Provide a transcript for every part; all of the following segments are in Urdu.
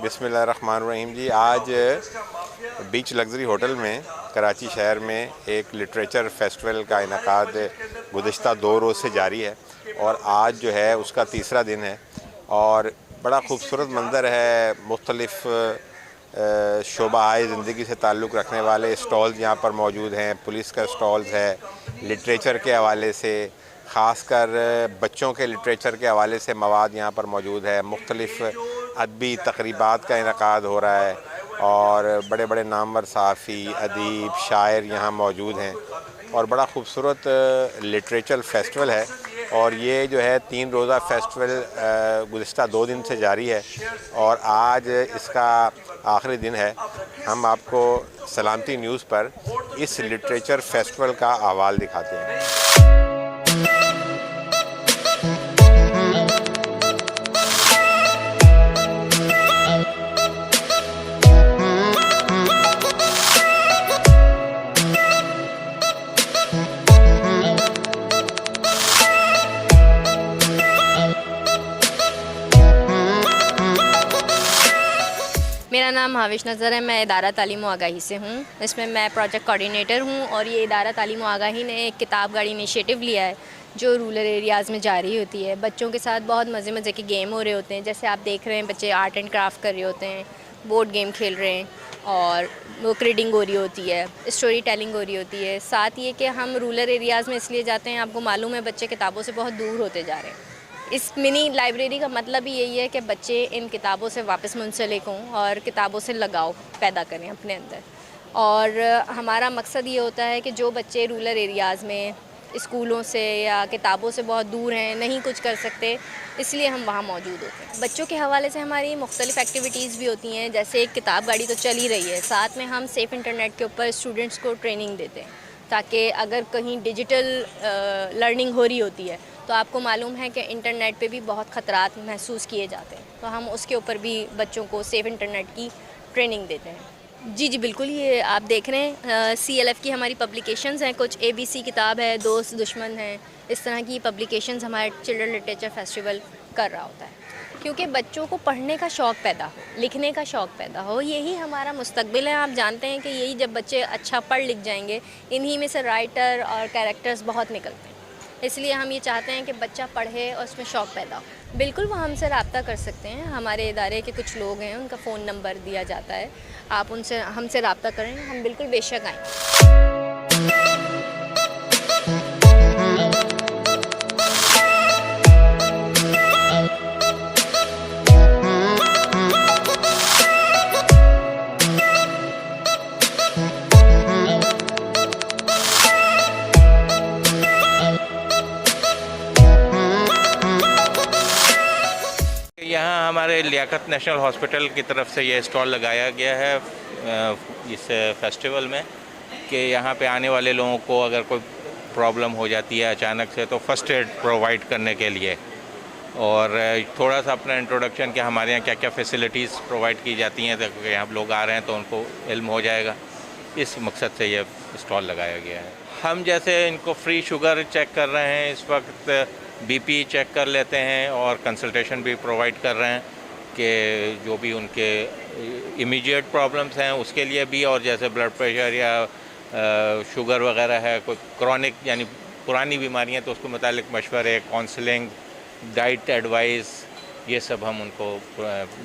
بسم اللہ الرحمن الرحیم جی، آج بیچ لگژری ہوٹل میں کراچی شہر میں ایک لٹریچر فیسٹیول کا انعقاد گزشتہ 2 روز سے جاری ہے اور آج جو ہے اس کا تیسرا دن ہے اور بڑا خوبصورت منظر ہے۔ مختلف شعبہ زندگی سے تعلق رکھنے والے اسٹالز یہاں پر موجود ہیں۔ پولیس کا اسٹالز ہے، لٹریچر کے حوالے سے، خاص کر بچوں کے لٹریچر کے حوالے سے مواد یہاں پر موجود ہے۔ مختلف ادبی تقریبات کا انعقاد ہو رہا ہے اور بڑے بڑے نامور صحافی، ادیب، شاعر یہاں موجود ہیں اور بڑا خوبصورت لٹریچر فیسٹیول ہے۔ اور یہ جو ہے 3 روزہ فیسٹیول گزشتہ 2 دن سے جاری ہے اور آج اس کا آخری دن ہے۔ ہم آپ کو سلامتی نیوز پر اس لٹریچر فیسٹیول کا احوال دکھاتے ہیں۔ میرا نام حاوش نظر ہے، میں ادارہ تعلیم و آگاہی سے ہوں۔ اس میں میں پروجیکٹ کوآرڈینیٹر ہوں اور یہ ادارہ تعلیم و آگاہی نے ایک کتاب گاڑی انیشیٹو لیا ہے جو رورل ایریاز میں جاری ہوتی ہے۔ بچوں کے ساتھ بہت مزے کے گیم ہو رہے ہوتے ہیں، جیسے آپ دیکھ رہے ہیں بچے آرٹ اینڈ کرافٹ کر رہے ہوتے ہیں، بورڈ گیم کھیل رہے ہیں اور بک ریڈنگ ہو رہی ہوتی ہے، اسٹوری ٹیلنگ ہو رہی ہوتی ہے۔ ساتھ یہ کہ ہم رورل ایریاز میں اس لیے جاتے ہیں، آپ کو معلوم ہے بچے کتابوں سے بہت دور ہوتے جا رہے ہیں۔ اس منی لائبریری کا مطلب ہی یہی ہے کہ بچے ان کتابوں سے واپس منسلک ہوں اور کتابوں سے لگاؤ پیدا کریں اپنے اندر۔ اور ہمارا مقصد یہ ہوتا ہے کہ جو بچے رورل ایریاز میں اسکولوں سے یا کتابوں سے بہت دور ہیں، نہیں کچھ کر سکتے، اس لیے ہم وہاں موجود ہوتے ہیں۔ بچوں کے حوالے سے ہماری مختلف ایکٹیویٹیز بھی ہوتی ہیں، جیسے ایک کتاب گاڑی تو چل ہی رہی ہے، ساتھ میں ہم سیف انٹرنیٹ کے اوپر اسٹوڈنٹس کو ٹریننگ دیتے ہیں تاکہ اگر کہیں ڈیجیٹل لرننگ ہو رہی ہوتی ہے تو آپ کو معلوم ہے کہ انٹرنیٹ پہ بھی بہت خطرات محسوس کیے جاتے ہیں، تو ہم اس کے اوپر بھی بچوں کو سیف انٹرنیٹ کی ٹریننگ دیتے ہیں۔ جی بالکل، یہ آپ دیکھ رہے ہیں CLF کی ہماری پبلیکیشنز ہیں، کچھ ABC کتاب ہے، دوست دشمن ہیں، اس طرح کی پبلیکیشنز ہمارے چلڈرن لٹریچر فیسٹیول کر رہا ہوتا ہے کیونکہ بچوں کو پڑھنے کا شوق پیدا ہو، لکھنے کا شوق پیدا ہو، یہی ہمارا مستقبل ہے۔ آپ جانتے ہیں کہ یہی جب بچے اچھا پڑھ لکھ جائیں گے، انہی میں سے رائٹر اور کیریکٹرز بہت نکلتے ہیں، اس لیے ہم یہ چاہتے ہیں کہ بچہ پڑھے اور اس میں شوق پیدا ہو۔ بالکل، وہ ہم سے رابطہ کر سکتے ہیں، ہمارے ادارے کے کچھ لوگ ہیں، ان کا فون نمبر دیا جاتا ہے، آپ ہم سے رابطہ کریں، ہم بالکل بے شک آئیں۔ یہاں ہمارے لیاقت نیشنل ہاسپٹل کی طرف سے یہ اسٹال لگایا گیا ہے اس فیسٹیول میں کہ یہاں پہ آنے والے لوگوں کو اگر کوئی پرابلم ہو جاتی ہے اچانک سے تو فرسٹ ایڈ پرووائڈ کرنے کے لیے، اور تھوڑا سا اپنا انٹروڈکشن کہ ہمارے یہاں کیا کیا فیسلٹیز پرووائڈ کی جاتی ہیں، کہ یہاں لوگ آ رہے ہیں تو ان کو علم ہو جائے گا، اس مقصد سے یہ اسٹال لگایا گیا ہے۔ ہم جیسے ان کو فری شوگر چیک کر رہے ہیں، اس وقت BP چیک کر لیتے ہیں اور کنسلٹیشن بھی پرووائڈ کر رہے ہیں کہ جو بھی ان کے امیجیٹ پرابلمس ہیں اس کے لیے بھی، اور جیسے بلڈ پریشر یا شوگر وغیرہ ہے، کوئی کرونک یعنی پرانی بیماریاں تو اس کے متعلق مشورے، کونسلنگ، ڈائٹ ایڈوائز، یہ سب ہم ان کو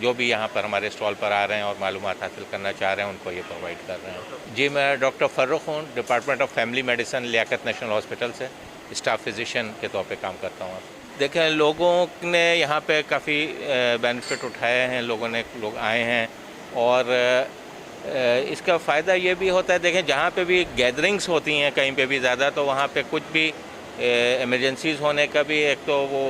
جو بھی یہاں پر ہمارے اسٹال پر آ رہے ہیں اور معلومات حاصل کرنا چاہ رہے ہیں ان کو یہ پرووائڈ کر رہے ہیں۔ جی میں ڈاکٹر فرخ ہوں، department of family medicine, Liaquat national hospital سے اسٹاف فزیشین کے طور پہ کام کرتا ہوں۔ دیکھیں لوگوں نے یہاں پہ کافی بینیفٹ اٹھائے ہیں، لوگ آئے ہیں اور اس کا فائدہ یہ بھی ہوتا ہے، دیکھیں جہاں پہ بھی گیدرنگس ہوتی ہیں کہیں پہ بھی زیادہ، تو وہاں پہ کچھ بھی ایمرجنسیز ہونے کا بھی ایک تو وہ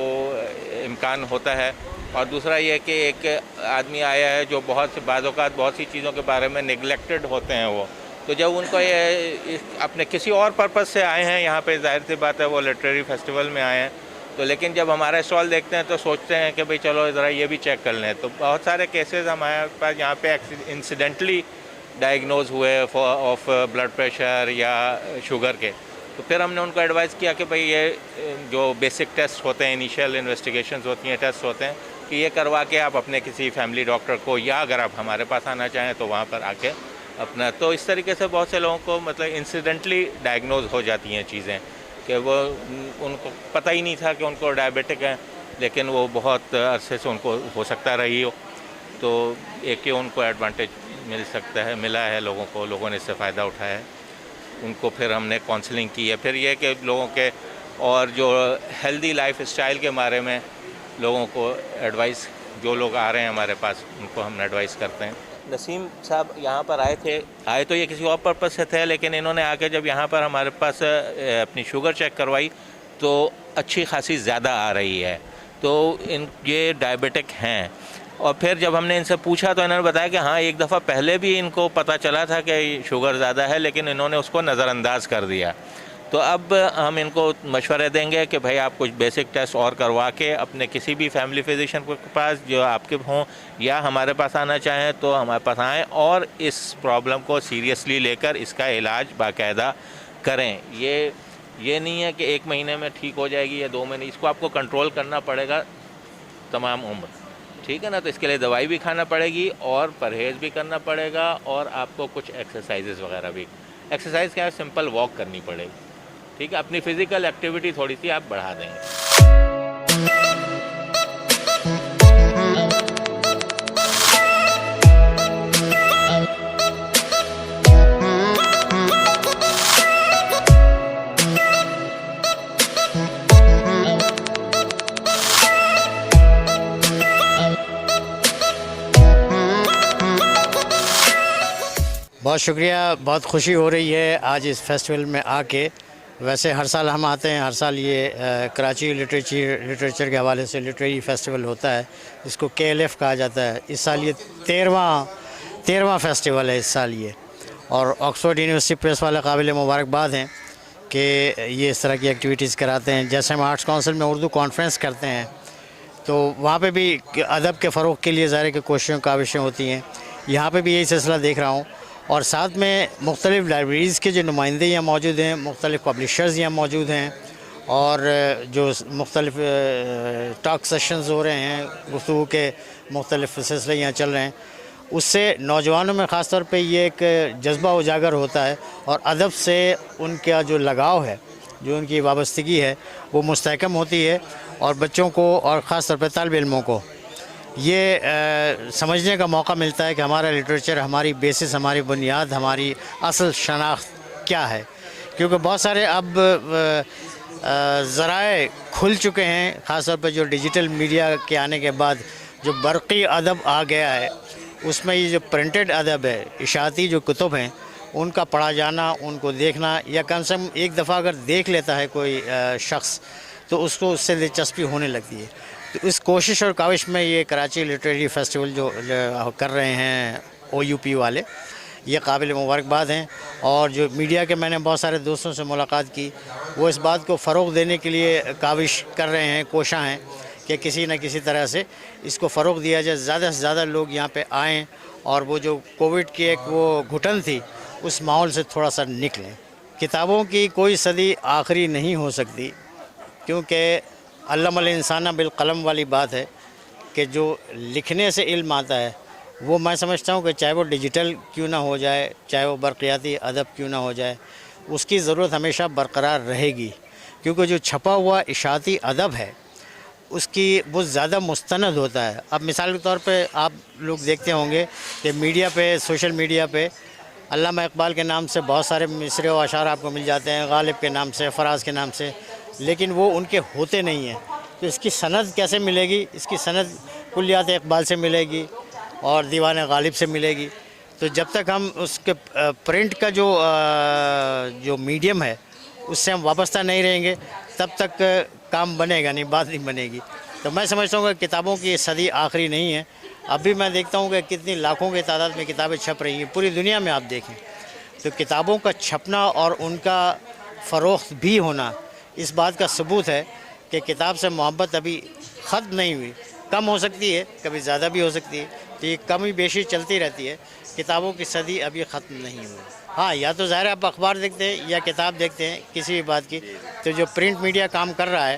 امکان ہوتا ہے، اور دوسرا یہ کہ ایک آدمی آیا ہے جو بعض اوقات بہت سی چیزوں کے بارے میں نگلیکٹڈ ہوتے ہیں وہ، تو جب ان کو یہ اپنے کسی اور پرپز سے آئے ہیں یہاں پہ، ظاہر سی بات ہے وہ لٹریری فیسٹیول میں آئے ہیں، تو لیکن جب ہمارا اسٹال دیکھتے ہیں تو سوچتے ہیں کہ بھئی چلو ذرا یہ بھی چیک کر لیں، تو بہت سارے کیسز ہمارے پاس یہاں پہ انسیڈنٹلی ڈائگنوز ہوئے آف بلڈ پریشر یا شوگر کے، تو پھر ہم نے ان کو ایڈوائز کیا کہ بھئی یہ جو بیسک ٹیسٹ ہوتے ہیں، انیشیل انویسٹیگیشنز ہوتی ہیں، ٹیسٹ ہوتے ہیں، کہ یہ کروا کے آپ اپنے کسی فیملی ڈاکٹر کو یا اگر آپ ہمارے پاس آنا چاہیں تو وہاں پر آ کے اپنا، تو اس طریقے سے بہت سے لوگوں کو مطلب انسیڈنٹلی ڈائگنوز ہو جاتی ہیں چیزیں کہ وہ ان کو پتہ ہی نہیں تھا کہ ان کو ڈائبیٹک ہے، لیکن وہ بہت عرصے سے ان کو ہو سکتا رہی ہو، تو ایک یہ ان کو ایڈوانٹیج ملا ہے لوگوں نے اس سے فائدہ اٹھایا ہے. ان کو پھر ہم نے کاؤنسلنگ کی ہے. پھر یہ کہ لوگوں کے اور جو ہیلدی لائف اسٹائل کے بارے میں لوگوں کو ایڈوائس، جو لوگ آ رہے ہیں ہمارے پاس ان کو ہم ایڈوائس کرتے ہیں. نسیم صاحب یہاں پر آئے تو یہ کسی اور پرپز سے تھے، لیکن انہوں نے آ کے جب یہاں پر ہمارے پاس اپنی شوگر چیک کروائی تو اچھی خاصی زیادہ آ رہی ہے، تو یہ ڈائبیٹک ہیں. اور پھر جب ہم نے ان سے پوچھا تو انہوں نے بتایا کہ ہاں ایک دفعہ پہلے بھی ان کو پتہ چلا تھا کہ شوگر زیادہ ہے، لیکن انہوں نے اس کو نظر انداز کر دیا. تو اب ہم ان کو مشورے دیں گے کہ بھائی آپ کچھ بیسک ٹیسٹ اور کروا کے اپنے کسی بھی فیملی فزیشین کے پاس جو آپ کے ہوں یا ہمارے پاس آنا چاہیں تو ہمارے پاس آئیں اور اس پرابلم کو سیریسلی لے کر اس کا علاج باقاعدہ کریں. یہ نہیں ہے کہ 1 مہینے میں ٹھیک ہو جائے گی یا 2 مہینے، اس کو آپ کو کنٹرول کرنا پڑے گا تمام عمر، ٹھیک ہے نا. تو اس کے لیے دوائی بھی کھانا پڑے گی اور پرہیز بھی کرنا پڑے گا، اور آپ کو کچھ ایکسرسائزز وغیرہ بھی. ایکسرسائز کیا ہے؟ سمپل واک کرنی پڑے گی، ٹھیک ہے. اپنی فزیکل ایکٹیویٹی تھوڑی سی آپ بڑھا دیں گے. بہت شکریہ، بہت خوشی ہو رہی ہے آج اس فیسٹیول میں آ کے. ویسے ہر سال ہم آتے ہیں، ہر سال یہ کراچی لٹریچر کے حوالے سے لٹریری فیسٹیول ہوتا ہے، اس کو KLF کہا جاتا ہے. اس سال یہ 13واں فیسٹیول ہے اس سال یہ. اور آکسفورڈ یونیورسٹی پریس والے قابل مبارکباد ہیں کہ یہ اس طرح کی ایکٹیویٹیز کراتے ہیں. جیسے ہم آرٹس کونسل میں اردو کانفرنس کرتے ہیں تو وہاں پہ بھی ادب کے فروغ کے لیے ظاہر کہ کوششیں کاوشیں ہوتی ہیں. یہاں پہ بھی یہی سلسلہ دیکھ رہا ہوں، اور ساتھ میں مختلف لائبریریز کے جو نمائندے یہاں موجود ہیں، مختلف پبلشرز یہاں موجود ہیں، اور جو مختلف ٹاک سیشنز ہو رہے ہیں، گفتگو کے مختلف سلسلے یہاں چل رہے ہیں. اس سے نوجوانوں میں خاص طور پہ یہ ایک جذبہ اجاگر ہوتا ہے، اور ادب سے ان کا جو لگاؤ ہے، جو ان کی وابستگی ہے وہ مستحکم ہوتی ہے. اور بچوں کو اور خاص طور پہ طالب علموں کو یہ سمجھنے کا موقع ملتا ہے کہ ہمارا لٹریچر، ہماری بیسس، ہماری بنیاد، ہماری اصل شناخت کیا ہے. کیونکہ بہت سارے اب ذرائع کھل چکے ہیں، خاص طور پہ جو ڈیجیٹل میڈیا کے آنے کے بعد جو برقی ادب آ گیا ہے، اس میں یہ جو پرنٹڈ ادب ہے، اشاعتی جو کتب ہیں، ان کا پڑھا جانا، ان کو دیکھنا، یا کم سے کم ایک دفعہ اگر دیکھ لیتا ہے کوئی شخص تو اس کو اس سے دلچسپی ہونے لگتی ہے. تو اس کوشش اور کاوش میں یہ کراچی لٹریری فیسٹیول جو کر رہے ہیں OUP والے، یہ قابل مبارکباد ہیں. اور جو میڈیا کے میں نے بہت سارے دوستوں سے ملاقات کی، وہ اس بات کو فروغ دینے کے لیے کاوش کر رہے ہیں، کوشاں ہیں کہ کسی نہ کسی طرح سے اس کو فروغ دیا جائے، زیادہ سے زیادہ لوگ یہاں پہ آئیں، اور وہ جو کووڈ کی ایک وہ گھٹن تھی اس ماحول سے تھوڑا سا نکلیں. کتابوں کی کوئی صدی آخری نہیں ہو سکتی، کیونکہ علم الانسان بالقلم والی بات ہے کہ جو لکھنے سے علم آتا ہے وہ میں سمجھتا ہوں کہ چاہے وہ ڈیجیٹل کیوں نہ ہو جائے، چاہے وہ برقیاتی ادب کیوں نہ ہو جائے، اس کی ضرورت ہمیشہ برقرار رہے گی. کیونکہ جو چھپا ہوا اشاعتی ادب ہے اس کی بہت زیادہ مستند ہوتا ہے. اب مثال کے طور پہ آپ لوگ دیکھتے ہوں گے کہ میڈیا پہ، سوشل میڈیا پہ علامہ اقبال کے نام سے بہت سارے مصرے و اشعار آپ کو مل جاتے ہیں، غالب کے نام سے، فراز کے نام سے، لیکن وہ ان کے ہوتے نہیں ہیں. تو اس کی سند کیسے ملے گی؟ اس کی سند کلیات اقبال سے ملے گی اور دیوان غالب سے ملے گی. تو جب تک ہم اس کے پرنٹ کا جو میڈیم ہے اس سے ہم وابستہ نہیں رہیں گے تب تک کام بنے گا نہیں، بات نہیں بنے گی. تو میں سمجھتا ہوں کہ کتابوں کی صدی آخری نہیں ہے. ابھی میں دیکھتا ہوں کہ کتنی لاکھوں کی تعداد میں کتابیں چھپ رہی ہیں پوری دنیا میں. آپ دیکھیں تو کتابوں کا چھپنا اور ان کا فروخت بھی ہونا اس بات کا ثبوت ہے کہ کتاب سے محبت ابھی ختم نہیں ہوئی. کم ہو سکتی ہے، کبھی زیادہ بھی ہو سکتی ہے، تو یہ کمی بیشی چلتی رہتی ہے. کتابوں کی صدی ابھی ختم نہیں ہوئی. ہاں، یا تو ظاہر آپ اخبار دیکھتے ہیں یا کتاب دیکھتے ہیں کسی بھی بات کی، تو جو پرنٹ میڈیا کام کر رہا ہے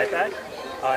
iPad,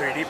3D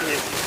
PACC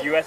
US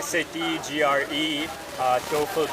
SAT, GRE, TOEFL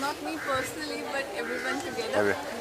Not me personally, but everyone together.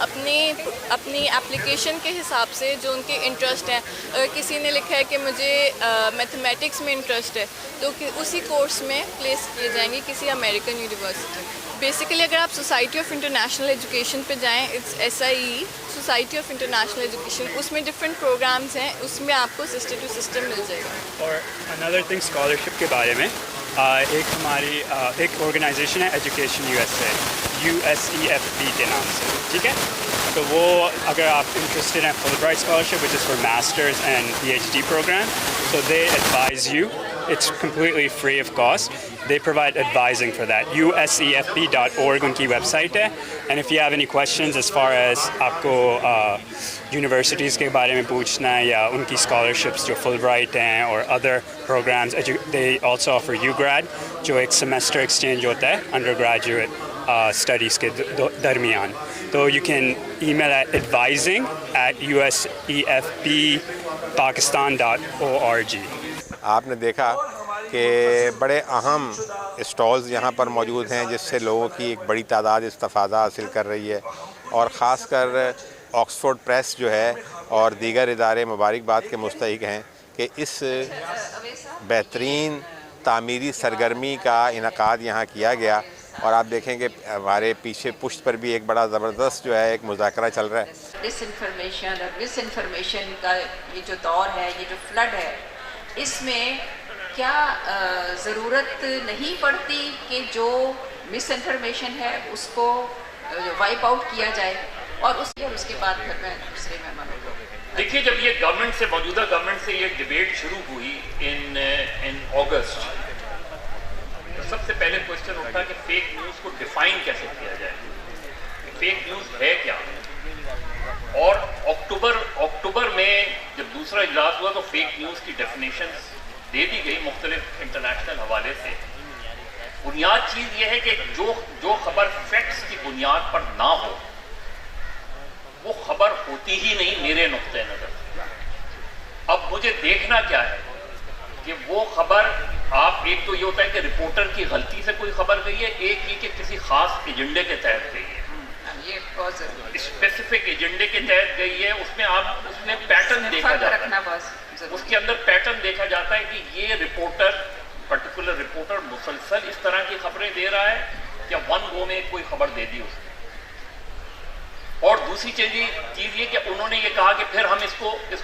اپنی اپلیکیشن کے حساب سے جو ان کے انٹرسٹ ہیں. اگر کسی نے لکھا ہے کہ مجھے میتھمیٹکس میں انٹرسٹ ہے تو اسی کورس میں پلیس کیے جائیں گے کسی امریکن یونیورسٹی. بیسیکلی اگر آپ سوسائٹی آف انٹرنیشنل ایجوکیشن پہ جائیں, it's SIE, society of international education, اس میں ڈفرینٹ پروگرامز ہیں, اس میں آپ کو سسٹم ٹو سسٹم مل جائے گا. اور اندر تھنگ اسکالرشپ کے بارے میں ایک ہماری ایک آرگنائزیشن ہے ایجوکیشن USA, USEFB کے نام سے, ٹھیک ہے. تو وہ اگر آپ انٹرسٹڈ ہیں Fulbright scholarship which is for masters and PhD program, so they advise you. It's completely free of cost. They provide advising for that. USEFB.org ان کی ویب سائٹ ہے. And if you have any questions as far as آپ کو یونیورسٹیز کے بارے میں پوچھنا ہے یا ان کی اسکالرشپس جو فل برائٹ ہیں اور other programmes, they also offer UGrad جو ایک سیمسٹر ایکسچینج ہوتا ہے انڈر گریجویٹ اسٹڈیز کے درمیان. تو you can email at advising@usefbpakistan.org. آپ نے دیکھا کہ بڑے اہم اسٹالز یہاں پر موجود ہیں جس سے لوگوں کی ایک بڑی تعداد استفادہ حاصل کر رہی ہے, اور خاص کر آکسفورڈ پریس جو ہے اور دیگر ادارے مبارکباد کے مستحق ہیں کہ اس بہترین تعمیری سرگرمی کا انعقاد یہاں کیا گیا. اور آپ دیکھیں کہ ہمارے پیچھے پشت پر بھی ایک بڑا زبردست جو ہے ایک مذاکرہ چل رہا ہے. ڈس انفارمیشن اور مس انفارمیشن کا یہ جو دور ہے, یہ جو فلڈ ہے, اس میں کیا ضرورت نہیں پڑتی کہ جو مس انفارمیشن ہے اس کو وائپ آؤٹ کیا جائے, اور اس کے بعد پھر میں دوسرے مہمانوں کو. دیکھیے, جب یہ گورنمنٹ سے موجودہ گورنمنٹ سے یہ ڈیبیٹ شروع ہوئی ان اگست, تو سب سے پہلے کوشچن اٹھا کہ فیک نیوز کو ڈیفائن کیسے کیا جائے, فیک نیوز ہے کیا. اور اکتوبر میں جب دوسرا اجلاس ہوا تو فیک نیوز کی ڈیفینیشنز دے دی گئی مختلف انٹرنیشنل حوالے سے. بنیاد چیز یہ ہے کہ جو خبر فیکٹس کی بنیاد پر نہ ہو وہ خبر ہوتی ہی نہیں میرے نقطۂ نظر. اب مجھے دیکھنا کیا ہے کہ وہ خبر, آپ ایک تو یہ ہوتا ہے کہ رپورٹر کی غلطی سے کوئی خبر گئی ہے, ایک یہ کہ کسی خاص ایجنڈے کے تحت گئی ہے, اسپیسیفک ایجنڈے کے تحت گئی ہے. اس میں پیٹرن دیکھا جاتا ہے, اس کے اندر پیٹرن دیکھا جاتا ہے کہ یہ پرٹیکولر رپورٹر مسلسل اس طرح کی خبریں دے رہا ہے یا ون گو میں کوئی خبر دے دی اس نے. اور دوسری چیز یہ کہ انہوں نے یہ کہا کہ پھر ہم اس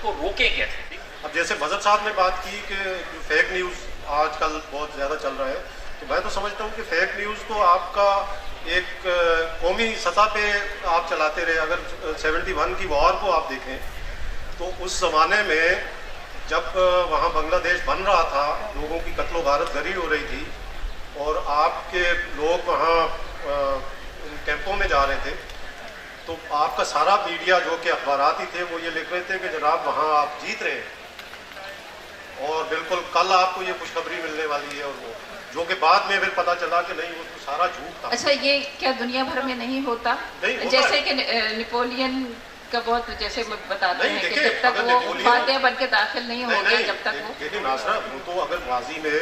کو روکیں کیسے. اب جیسے مذہب صاحب نے بات کی کہ فیک نیوز آج کل بہت زیادہ چل رہا ہے, تو میں تو سمجھتا ہوں کہ فیک نیوز تو آپ کا ایک قومی سطح پہ آپ چلاتے رہے. اگر 71 کی وار کو آپ دیکھیں تو اس زمانے میں جب وہاں بنگلہ دیش بن رہا تھا, لوگوں کی قتل و غارت گری ہو رہی تھی, اور آپ کے لوگ وہاں کیمپوں میں جا رہے تھے, تو آپ کا سارا میڈیا جو کہ اخبارات ہی تھے وہ یہ لکھ رہے تھے کہ جناب وہاں آپ جیت رہے ہیں, اور بالکل کل آپ کو یہ خوشخبری ملنے والی ہے. اور وہ جو کہ بعد میں پھر پتہ چلا کہ نہیں, وہ تو سارا جھوٹ تھا. اچھا, یہ کیا دنیا بھر میں نہیں ہوتا؟ جیسے کہ نیپولین کا بہت جیسے بتاتے ہیں کہ جب تک وہ فاتح بن کے داخل نہیں ہو گئے جب تک وہ. لیکن ناصرہ, وہ تو اگر ماضی میں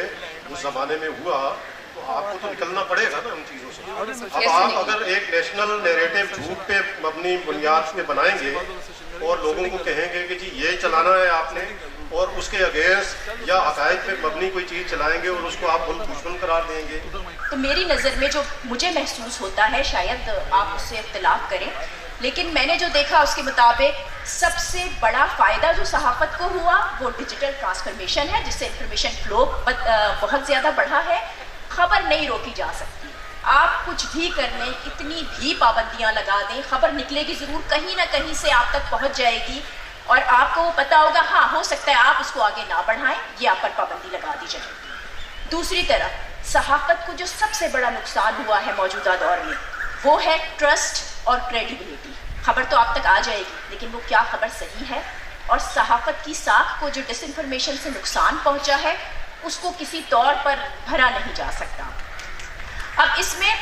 اس زمانے میں ہوا تو آپ کو تو نکلنا پڑے گا نا ان چیزوں سے. اب آپ اگر ایک نیشنل نیریٹو جھوٹ پہ مبنی بنیاد پہ بنائیں گے اور لوگوں کو کہیں گے کہ جی یہ چلانا ہے آپ نے, اور اس کے اگینسٹ یا حقائق پہ مبنی کوئی چیز چلائیں گے اور اس کو آپ ملک دشمن قرار دیں گے. تو میری نظر میں جو مجھے محسوس ہوتا ہے, شاید آپ اس سے اختلاف کریں, لیکن میں نے جو دیکھا اس کے مطابق سب سے بڑا فائدہ جو صحافت کو ہوا وہ ڈیجیٹل ٹرانسفارمیشن ہے, جس سے انفارمیشن فلو بہت زیادہ بڑھا ہے. خبر نہیں روکی جا سکتی, آپ کچھ بھی کر لیں, کتنی بھی پابندیاں لگا دیں, خبر نکلے گی ضرور, کہیں نہ کہیں سے آپ تک پہنچ جائے گی, اور آپ کو وہ پتہ ہوگا ہاں ہو سکتا ہے آپ اس کو آگے نہ بڑھائیں, یہ آپ پر پابندی لگا دی جائے. دوسری طرف صحافت کو جو سب سے بڑا نقصان ہوا ہے موجودہ دور میں وہ ہے ٹرسٹ اور کریڈیبلٹی. خبر تو آپ تک آ جائے گی, لیکن وہ کیا خبر صحیح ہے, اور صحافت کی ساکھ کو جو ڈس انفارمیشن سے نقصان پہنچا ہے اس کو کسی طور پر بھرا نہیں جا سکتا. اب اس میں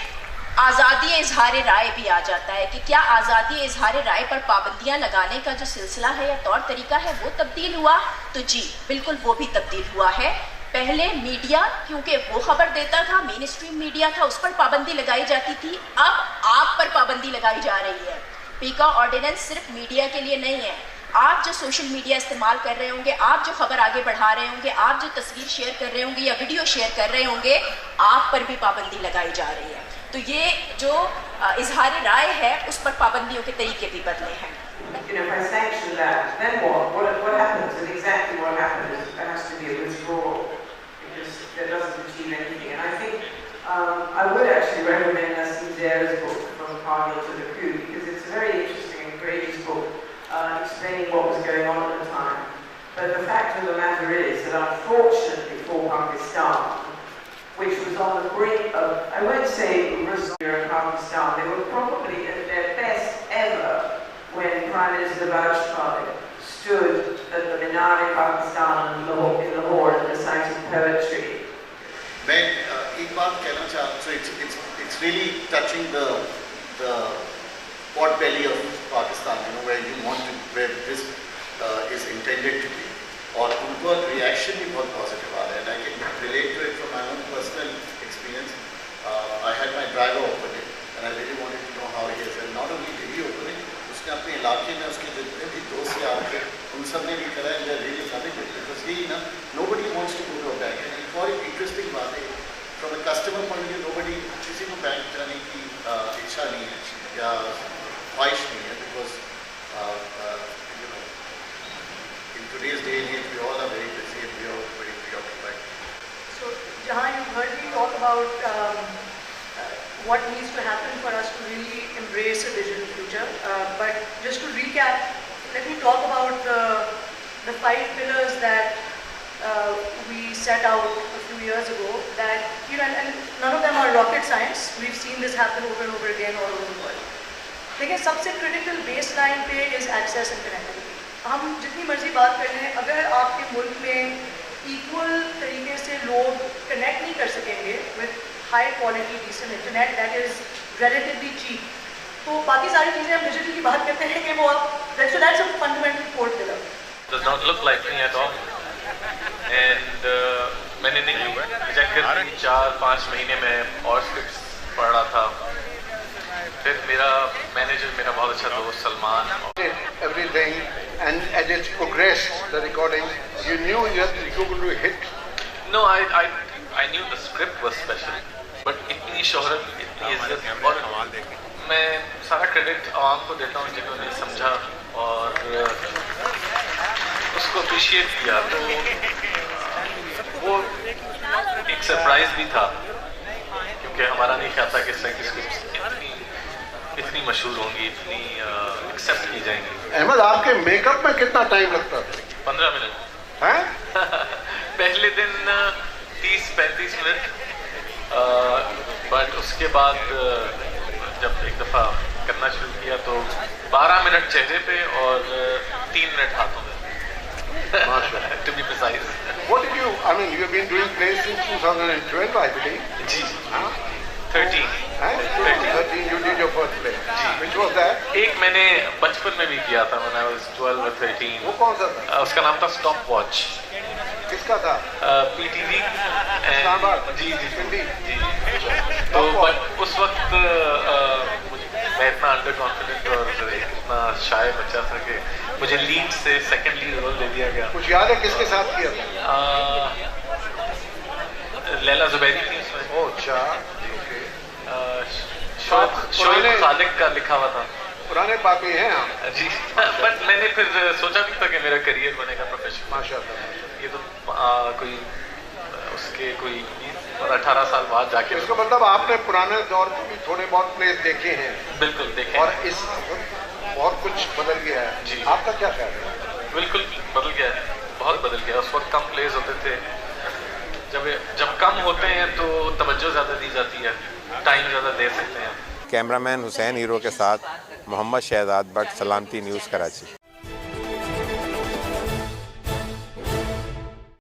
آزادی اظہار رائے بھی آ جاتا ہے کہ کیا آزادی اظہار رائے پر پابندیاں لگانے کا جو سلسلہ ہے یا طور طریقہ ہے وہ تبدیل ہوا؟ تو جی بالکل وہ بھی تبدیل ہوا ہے. پہلے میڈیا کیونکہ وہ خبر دیتا تھا, مین اسٹریم میڈیا تھا, اس پر پابندی لگائی جاتی تھی. اب آپ پر پابندی لگائی جا رہی ہے. پیکا آرڈیننس صرف میڈیا کے لیے نہیں ہے. آپ جو سوشل میڈیا استعمال کر رہے ہوں گے, آپ جو خبر آگے بڑھا رہے ہوں گے, آپ جو تصویر شیئر کر رہے ہوں گے یا ویڈیو شیئر کر رہے ہوں گے, آپ پر بھی پابندی لگائی جا رہی ہے. تو یہ جو اظہار رائے ہے اس پر پابندیوں کے طریقے بھی بدلے ہیں. You know, if I sanction that, then what? What happens? And exactly what happens, there has to be a withdrawal because that doesn't achieve anything. And I think I would actually recommend Nassim Zare's book, From Cargill to the Coup, because it's a very interesting and courageous book explaining what was going on at the time. But the fact of the matter is that unfortunately for Pakistan, which was on the brink of, I won't say Russia and Pakistan, they were probably at their best ever when Prime Minister Bajpayee stood at the Minar in Pakistan in Lahore and recited poetry. میں ایک بات کہنا چاہتا ہوں, it's really touching the pot belly of Pakistan, you know, where this is intended to be. اور ان کو ریئیکشن بھی بہت پازیٹیو آ رہا ہے. and I can relate to it from my own personal experience. I had my driver open it and I really wanted to know how he is, and not only did he open it, اس نے اپنے علاقے میں اس کے جتنے بھی دوست آ کے ان سب نے بھی کرا ہے. they're really loving it because he, nobody wants to go to a bank. and ایک اور انٹرسٹنگ بات ہے, from a customer point of view, nobody, کسی کو بینک جانے کی اچھا نہیں ہے یا خواہش نہیں ہے, because you know, in today's day and age we all are very busy and we are very preoccupied. So Jahan, you heard me talk about what needs to happen for us to really embrace a digital future, but just to recap, let me talk about the 5 pillars that we set out a few years ago, that, you know, and none of them are rocket science. We've seen this happen over and over again all over the world. لیکن سب سے کریٹیکل بیس لائن پہ از ایکسیس اینڈ کنیکٹیوٹی. ہم جتنی مرضی بات کر لیں, اگر آپ کے ملک میں ایکول طریقے سے لوگ کنیکٹ نہیں کر سکیں گے with high quality decent internet that is relatively cheap, تو باقی ساری چیزیں ہم ڈیجیٹل کی بات کرتے ہیں کہ وہ that's a fundamental fourth pillar. Does not look like me at all. And میں نے نہیں چیک کر 4-5 مہینے میں اور اسکرپٹس پڑھ رہا تھا. پھر میرا مینیجر, میرا بہت اچھا دوست Salman, Everything, and as it progressed, the recording, you knew that you were going to hit. No, I knew the script was special, but اتنی شہرت, اتنی عزت, اور میں سارا کریڈٹ عوام کو دیتا ہوں جنہوں نے سمجھا اور اس کو اپریشیٹ کیا. تو وہ ایک سرپرائز بھی تھا کیونکہ ہمارا نہیں خیال تھا کہ اس طرح کی اسکرپٹس اتنی مشہور ہوں گی, اتنی ایکسیپٹ کی جائیں گی. احمد, آپ کے میک اپ میں کتنا ٹائم لگتا تھا؟ 15 منٹ. پہلے دن 30-35 منٹ, بٹ اس کے بعد جب ایک دفعہ کرنا شروع کیا تو 12 منٹ چہرے پہ اور 3 منٹ ہاتھوں میں. To be precise. What did you, I mean, you have been doing plays since 2012, I believe. G, 13. 13 you did your first play. Which was that? ایک میں نے بچپن میں بھی کیا تھا, when I was 12 or 13. وہ کون سا تھا؟ اس کا نام تھا Stop Watch. کس کا تھا؟ PTV. اسلام آباد. جی. تو اس وقت میں اتنا انڈر کانفیڈنٹ اور اتنا شائع بچہ تھا کہ مجھے لیڈ سے سیکنڈ لیڈ رول دے دیا گیا. کچھ یاد ہے کس کے ساتھ کیا تھا؟ لیلا زبیری تھی اس میں. اچھا. شعیب خالق کا لکھا ہوا تھا. پرانے پاپی ہیں آپ. جی, بٹ میں نے پھر سوچا بھی تھا کہ میرا کریئر بنے گا پروفیشنل. ماشاء اللہ. یہ تو کوئی اس کے کوئی 18 سال بعد جا کے. اس کا مطلب آپ نے پرانے دور میں بھی تھوڑے بہت پلیز دیکھے ہیں. بالکل دیکھے. اور اس بہت کچھ بدل گیا ہے. جی, آپ کا کیا خیال ہے؟ بالکل بدل گیا ہے, بہت بدل گیا. اس وقت کم پلیز ہوتے تھے. جب کم ہوتے ہیں تو توجہ زیادہ دی جاتی ہے, ٹائم زیادہ دے سکتے ہیں. کیمرہ مین حسین ہیرو کے ساتھ محمد شہزاد بٹ, سلامتی نیوز, کراچی.